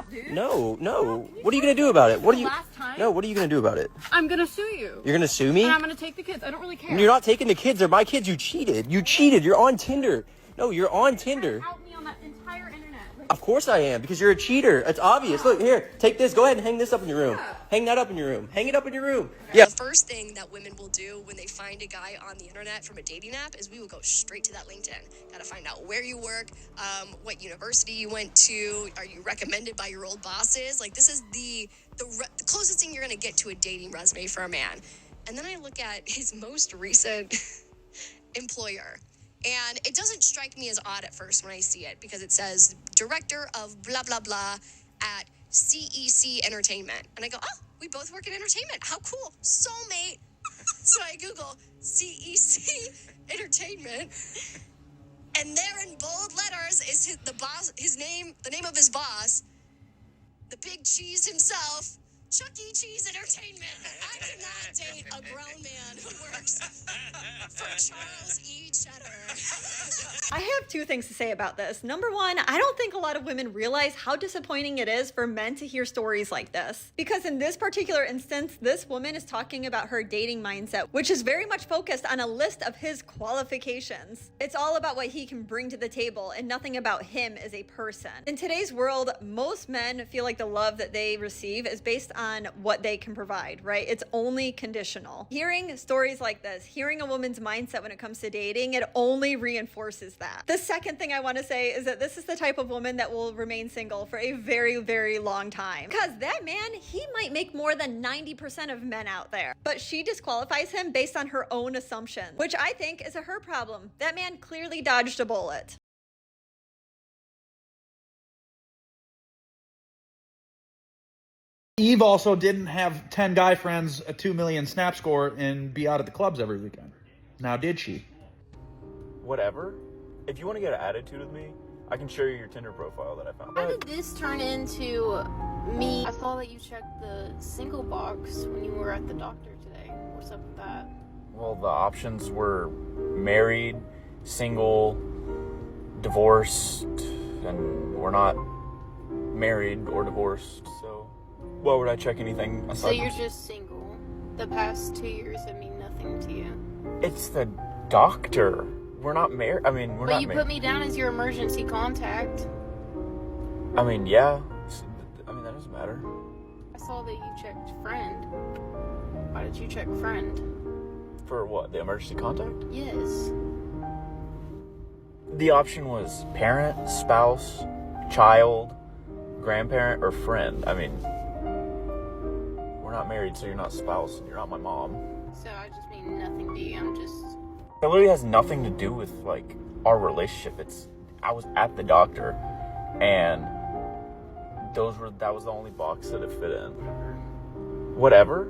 dude. No. What are you gonna do about it? What are you? Last time? No. What are you gonna do about it? I'm gonna sue you. You're gonna sue me? And I'm gonna take the kids. I don't really care. You're not taking the kids. They're my kids. You cheated. You cheated. You're on Tinder. No, you're on Tinder. Out me on that entire internet. Of course I am, because you're a cheater. It's obvious. Look, here, take this. Go ahead and hang this up in your room. Hang that up in your room. Hang it up in your room. Yeah. The first thing that women will do when they find a guy on the internet from a dating app is we will go straight to that LinkedIn. Gotta find out where you work, what university you went to, are you recommended by your old bosses? Like, this is the closest thing you're gonna get to a dating resume for a man. And then I look at his most recent employer. And it doesn't strike me as odd at first when I see it, because it says director of blah, blah, blah at CEC Entertainment. And I go, oh, we both work in entertainment. How cool. Soulmate. So I Google CEC Entertainment. And there in bold letters is the name of his boss, the big cheese himself, Chuck E. Cheese Entertainment. I do not date a grown man who works for Charles E. Cheddar. I have two things to say about this. Number one, I don't think a lot of women realize how disappointing it is for men to hear stories like this. Because in this particular instance, this woman is talking about her dating mindset, which is very much focused on a list of his qualifications. It's all about what he can bring to the table and nothing about him as a person. In today's world, most men feel like the love that they receive is based on what they can provide, right? It's only conditional. Hearing stories like this, hearing a woman's mindset when it comes to dating, it only reinforces that. The second thing I want to say is that this is the type of woman that will remain single for a very, very long time. Because that man, he might make more than 90% of men out there. But she disqualifies him based on her own assumptions, which I think is her problem. That man clearly dodged a bullet. Eve also didn't have 10 guy friends, a 2 million snap score, and be out at the clubs every weekend. Now did she? Whatever. If you want to get an attitude with me, I can show you your Tinder profile that I found. How did this turn into me? I saw that you checked the single box when you were at the doctor today. What's up with that? Well, the options were married, single, divorced, and we're not married or divorced, so why would I check anything aside? So you're just single. The past 2 years have mean nothing to you. It's the doctor. We're not married. I mean, we're not married. But you put me down as your emergency contact. I mean, yeah. I mean, that doesn't matter. I saw that you checked friend. Why did you check friend? For what? The emergency contact? Yes. The option was parent, spouse, child, grandparent, or friend. I mean, we're not married, so you're not spouse, and you're not my mom. So I just mean nothing to you. I'm just... It literally has nothing to do with, like, our relationship. I was at the doctor, and that was the only box that it fit in. Whatever.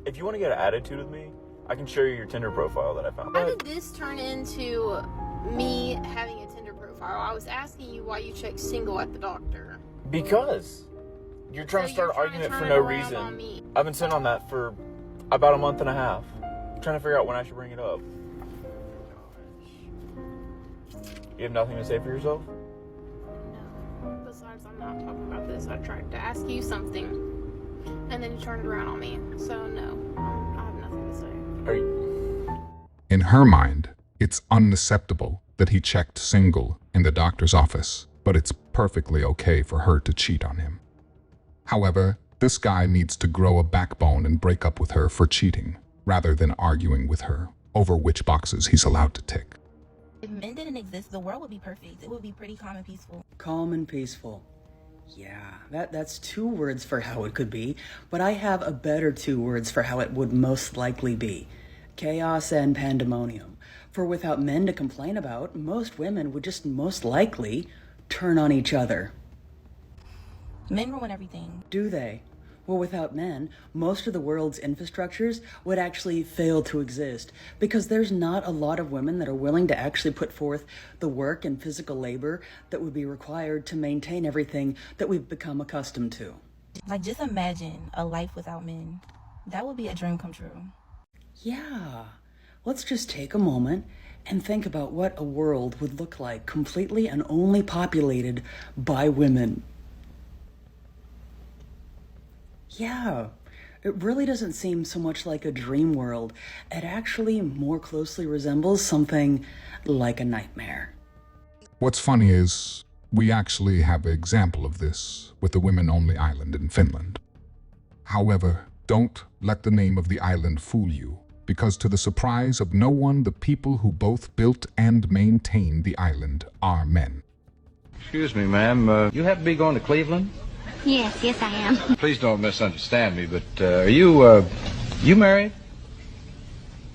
If you want to get an attitude with me, I can show you your Tinder profile that I found. How did this turn into me having a Tinder profile? I was asking you why you checked single at the doctor. Because you're trying to start an argument for no reason. On I've been sitting on that for about a month and a half, trying to figure out when I should bring it up. You have nothing to say for yourself? No. Besides, I'm not talking about this. I tried to ask you something, and then you turned around on me. So, no. I have nothing to say. Are you... In her mind, it's unacceptable that he checked single in the doctor's office, but it's perfectly okay for her to cheat on him. However, this guy needs to grow a backbone and break up with her for cheating, rather than arguing with her over which boxes he's allowed to tick. If men didn't exist, the world would be perfect. It would be pretty calm and peaceful. Calm and peaceful. Yeah, that's 2 words for how it could be, but I have a better 2 words for how it would most likely be. Chaos and pandemonium. For without men to complain about, most women would just most likely turn on each other. Men ruin everything. Do they? Well, without men, most of the world's infrastructures would actually fail to exist because there's not a lot of women that are willing to actually put forth the work and physical labor that would be required to maintain everything that we've become accustomed to. Like, just imagine a life without men. That would be a dream come true. Yeah. Let's just take a moment and think about what a world would look like completely and only populated by women. Yeah, it really doesn't seem so much like a dream world. It actually more closely resembles something like a nightmare. What's funny is we actually have an example of this with the women-only island in Finland. However, don't let the name of the island fool you, because to the surprise of no one, the people who both built and maintain the island are men. Excuse me, ma'am. You happen to be going to Cleveland? Yes, I am. Please don't misunderstand me, but are you married?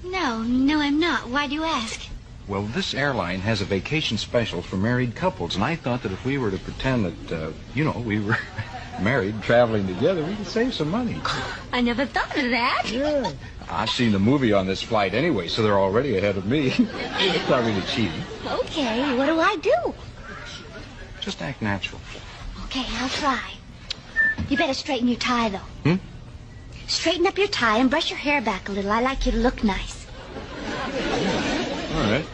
No, I'm not. Why do you ask? Well, this airline has a vacation special for married couples, and I thought that if we were to pretend that, we were married, traveling together, we could save some money. I never thought of that. Yeah. I've seen the movie on this flight anyway, so they're already ahead of me. It's not really cheating. Okay, what do I do? Just act natural. Okay, I'll try. You better straighten your tie, though. Hmm? Straighten up your tie and brush your hair back a little. I like you to look nice. All right.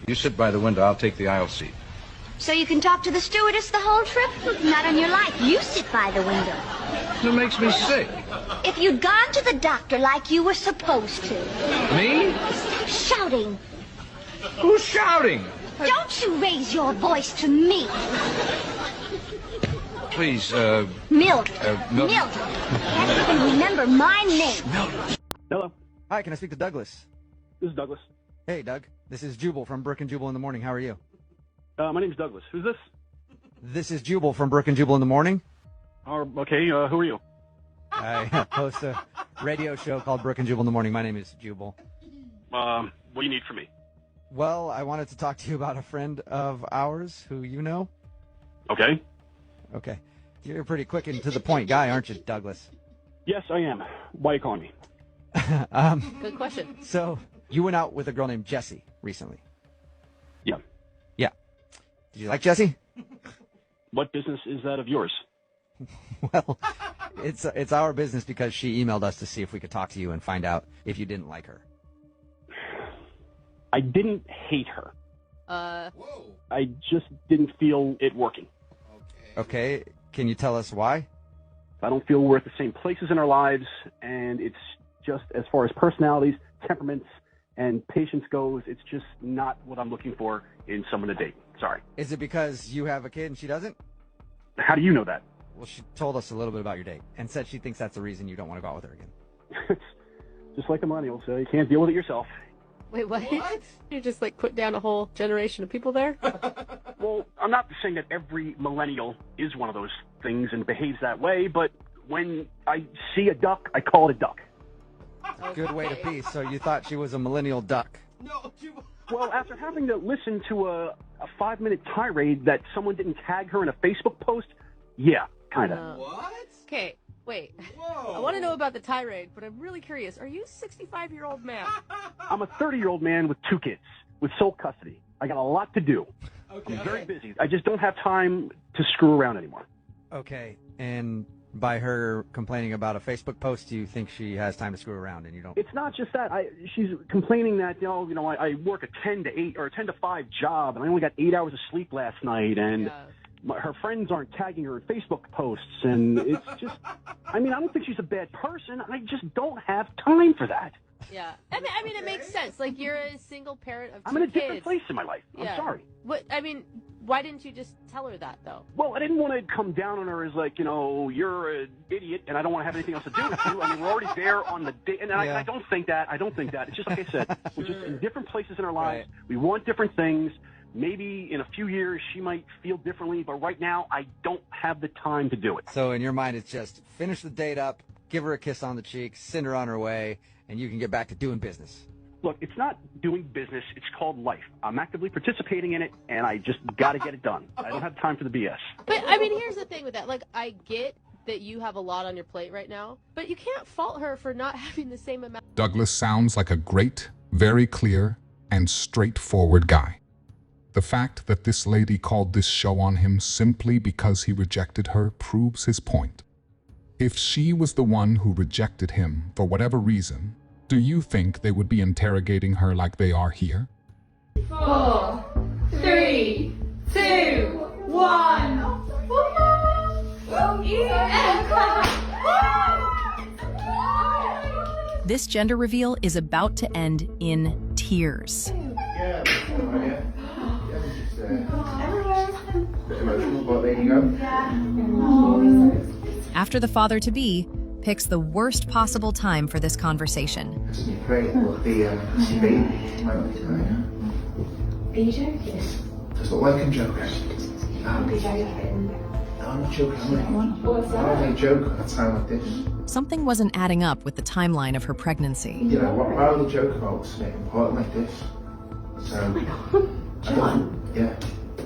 You sit by the window, I'll take the aisle seat. So you can talk to the stewardess the whole trip? Not on your life. You sit by the window. It makes me sick. If you'd gone to the doctor like you were supposed to. Me? Stop shouting. Who's shouting? Don't you raise your voice to me. Please, Mildred. Mildred. Mildred. Can't even remember my name. Hello. Hi, can I speak to Douglas? This is Douglas. Hey, Doug. This is Jubal from Brook and Jubal in the Morning. How are you? My name's Douglas. Who's this? This is Jubal from Brook and Jubal in the Morning. Okay, who are you? I host a radio show called Brook and Jubal in the Morning. My name is Jubal. What do you need from me? Well, I wanted to talk to you about a friend of ours who you know. Okay. Okay. You're a pretty quick and to the point guy, aren't you, Douglas? Yes, I am. Why are you calling me? Good question. So, you went out with a girl named Jessie recently. Yeah. Yeah. Did you like Jessie? What business is that of yours? Well, it's our business because she emailed us to see if we could talk to you and find out if you didn't like her. I didn't hate her. Whoa. I just didn't feel it working. Okay. Can you tell us why? I don't feel we're at the same places in our lives, and it's just as far as personalities, temperaments, and patience goes, it's just not what I'm looking for in someone to date. Sorry. Is it because you have a kid and she doesn't? How do you know that? Well, she told us a little bit about your date and said she thinks that's the reason you don't want to go out with her again. It's just like the millennials, so you can't deal with it yourself. Wait, what? You just put down a whole generation of people there? Well, I'm not saying that every millennial is one of those things and behaves that way, but when I see a duck, I call it a duck. Good way to be. So you thought she was a millennial duck? No. Well, after having to listen to a 5-minute tirade that someone didn't tag her in a Facebook post, yeah, kind of. What? Okay, wait. Whoa. I want to know about the tirade, but I'm really curious. Are you a 65-year-old man? I'm a 30-year-old man with 2 kids, with sole custody. I got a lot to do. Okay. I'm very busy. I just don't have time to screw around anymore. Okay, and by her complaining about a Facebook post, you think she has time to screw around and you don't? It's not just that. She's complaining that, I work a 10 to 8 or a 10 to 5 job, and I only got 8 hours of sleep last night, and her friends aren't tagging her in Facebook posts, and it's just, I don't think she's a bad person. I just don't have time for that. Yeah. I mean, it makes sense. You're a single parent of 2 kids. I'm in a different place in my life. I'm sorry. Why didn't you just tell her that, though? Well, I didn't want to come down on her as you're an idiot, and I don't want to have anything else to do with you. We're already there on the date, and I don't think that. It's just like I said, we're just in different places in our lives. Right. We want different things. Maybe in a few years she might feel differently, but right now I don't have the time to do it. So in your mind, it's just finish the date up, give her a kiss on the cheek, send her on her way, and you can get back to doing business. Look, it's not doing business. It's called life. I'm actively participating in it, and I just got to get it done. I don't have time for the BS. But, here's the thing with that. I get that you have a lot on your plate right now, but you can't fault her for not having the same amount. Douglas sounds like a great, very clear, and straightforward guy. The fact that this lady called this show on him simply because he rejected her proves his point. If she was the one who rejected him for whatever reason, do you think they would be interrogating her like they are here? 4, 3, 2, 1. This gender reveal is about to end in tears. Yeah, just bit emotional, but there you go. After the father-to-be picks the worst possible time for this conversation. It's great, but the baby might not be tonight. Are you joking? Does look like I'm joking. I'll be joking. No, I'm not joking, am I? What's that? I don't make a joke at a time like this. Something wasn't adding up with the timeline of her pregnancy. You know, why would you joke about something important like this? So, I don't, yeah.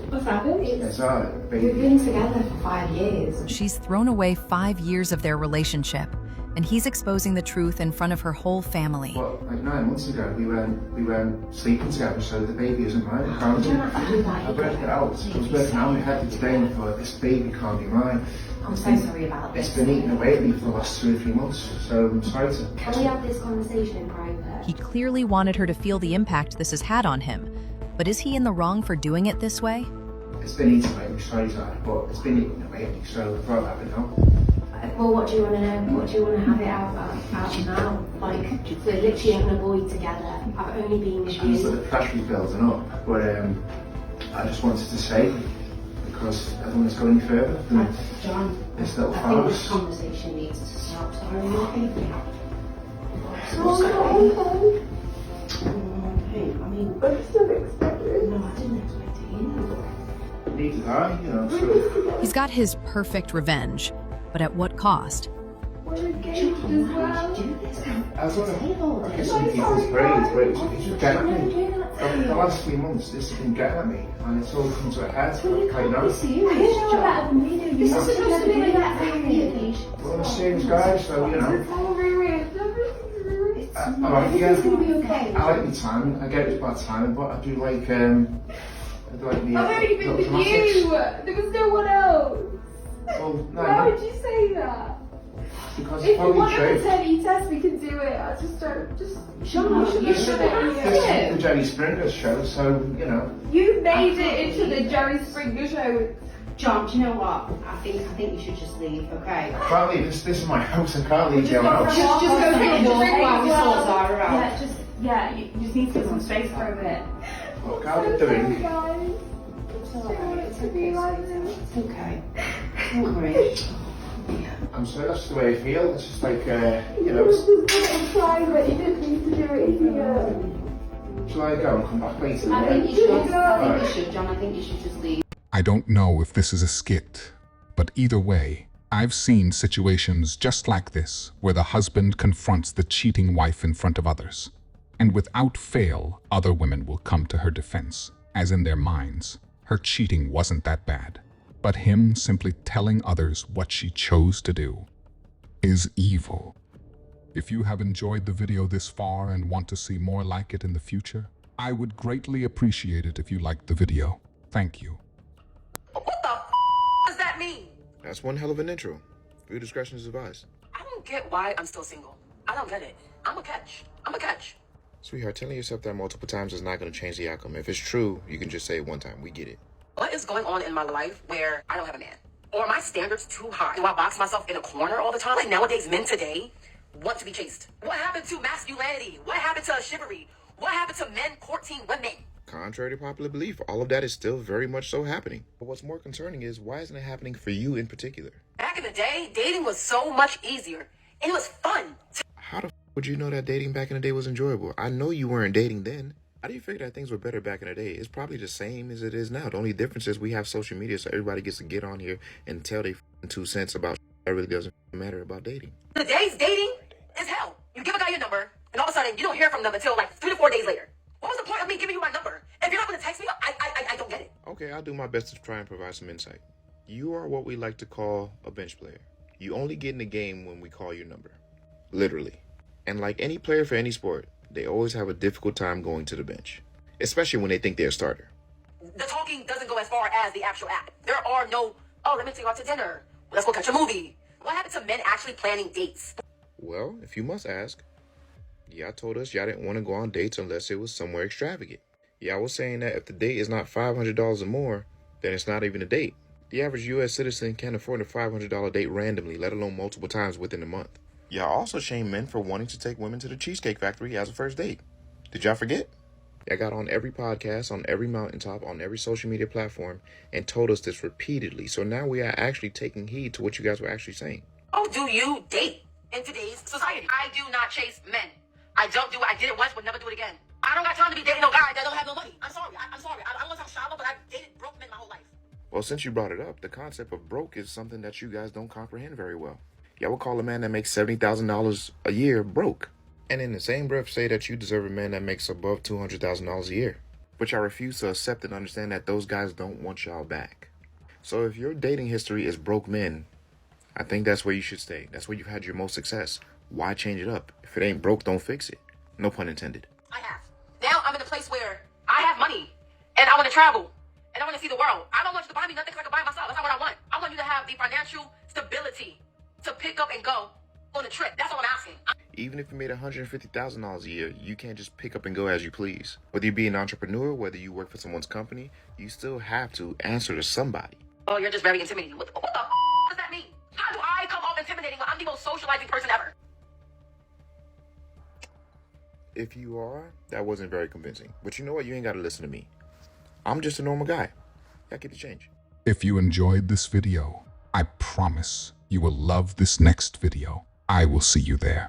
What's happened? It's hard, baby. We've been together for 5 years. She's thrown away 5 years of their relationship, and he's exposing the truth in front of her whole family. Well, like 9 months ago, we weren't sleeping together, so the baby isn't mine. It can't be. I worked it out. I was working out in my head today and thought, this baby can't be mine. I'm so sorry about this. It's been eating away at me for the last 2 or 3 months, so I'm sorry to... Can we have this conversation in private? He clearly wanted her to feel the impact this has had on him, but is he in the wrong for doing it this way? It's been eating away at me, sorry, but it's been eating away at me, so I'd rather have it now. Well, what do you want to know? What do you want to have it out now? Like, we're literally having a boy together. I've only been with you. The pressure's building up, but I just wanted to say, because I don't want to go any further than John, this little I think this farce. conversation needs to stop. So are you okay? I mean, I'm still expecting. No, I didn't expect it either. Neither did I, you know, so... He's got his perfect revenge, but at what cost? We're engaged as well. I was going to get some people's praise, but it's just getting at me. The last 3 months, this has been getting at me, and it's all come to a head right now. You're supposed to be like that serious. Well, I'm a serious guy, so, you know. I like you. I like the timing. I get it's bad timing, but I do like the I've already been with you. There was no one else. Well, no, Why would you say that? Because If it's you probably want a true. paternity test, we can do it. I just don't. John, you shouldn't have This is the to. Jerry Springer show, so, you know. You made it into the Jerry Springer show. John, do you know what? I think you should just leave, okay? I can't leave. This is my house. I can't leave your house. Just go take a walk while we sort Zara out. You just need to get some space for a bit. Look, how are you doing? Guys. To be like this. It's okay. Don't worry. I'm sorry, that's the way I feel. It's just like, you know. Just put it in private. You didn't need to do it here. Shall I go and come back later? I think you should, John. I think you should just leave. I don't know if this is a skit, but either way, I've seen situations just like this where the husband confronts the cheating wife in front of others. And without fail, other women will come to her defense, as in their minds, her cheating wasn't that bad. But him simply telling others what she chose to do is evil. If you have enjoyed the video this far and want to see more like it in the future, I would greatly appreciate it if you liked the video. Thank you. What the does that mean? That's one hell of an intro. Your discretion is advised. I don't get why I'm still single. I don't get it. I'm a catch. Sweetheart, telling yourself that multiple times is not going to change the outcome. If it's true, you can just say it one time. We get it. What is going on in my life where I don't have a man? Or are my standards too high? Do I box myself in a corner all the time? Like nowadays, men today want to be chased. What happened to masculinity? What happened to chivalry? What happened to men courting women? Contrary to popular belief, all of that is still very much so happening. But what's more concerning is, why isn't it happening for you in particular? Back in the day, dating was so much easier. And it was fun. How the would you know that dating back in the day was enjoyable? I know you weren't dating then. How do you figure that things were better back in the day? It's probably the same as it is now. The only difference is we have social media, so everybody gets to get on here and tell their 2 cents about that really doesn't matter about dating. Today's dating is hell. You give a guy your number, and all of a sudden you don't hear from them until like 3 to 4 days later. What was the point of me giving you my number? If you're not going to text me, I don't get it. Okay, I'll do my best to try and provide some insight. You are what we like to call a bench player. You only get in the game when we call your number. Literally. And like any player for any sport, they always have a difficult time going to the bench. Especially when they think they're a starter. The talking doesn't go as far as the actual act. There are no, oh, let me take you out to dinner. Let's go catch a movie. What happened to men actually planning dates? Well, if you must ask, y'all told us y'all didn't want to go on dates unless it was somewhere extravagant. Y'all was saying that if the date is not $500 or more, then it's not even a date. The average U.S. citizen can't afford a $500 date randomly, let alone multiple times within a month. Y'all also shame men for wanting to take women to the Cheesecake Factory as a first date. Did y'all forget? I got on every podcast, on every mountaintop, on every social media platform, and told us this repeatedly. So now we are actually taking heed to what you guys were actually saying. Oh, do you date in today's society? I do not chase men. I don't do it. I did it once, but never do it again. I don't got time to be dating no guy that don't have no money. I'm sorry. I'm sorry. I don't want to sound shallow, but I've dated broke men my whole life. Well, since you brought it up, the concept of broke is something that you guys don't comprehend very well. Y'all will call a man that makes $70,000 a year broke. And in the same breath say that you deserve a man that makes above $200,000 a year. But y'all refuse to accept and understand that those guys don't want y'all back. So if your dating history is broke men, I think that's where you should stay. That's where you've had your most success. Why change it up? If it ain't broke, don't fix it. No pun intended. I have. Now I'm in a place where I have money and I want to travel and I want to see the world. I don't want you to buy me nothing because I can buy myself. That's not what I want. I want you to have the financial stability to pick up and go on a trip. That's all I'm asking. Even if you made $150,000 a year, you can't just pick up and go as you please. Whether you be an entrepreneur, whether you work for someone's company, you still have to answer to somebody. Oh, you're just very intimidating. What the does that mean? How do I come off intimidating when I'm the most socializing person ever? If you are, that wasn't very convincing. But you know what? You ain't got to listen to me. I'm just a normal guy. Y'all get the change. If you enjoyed this video, I promise you will love this next video. I will see you there.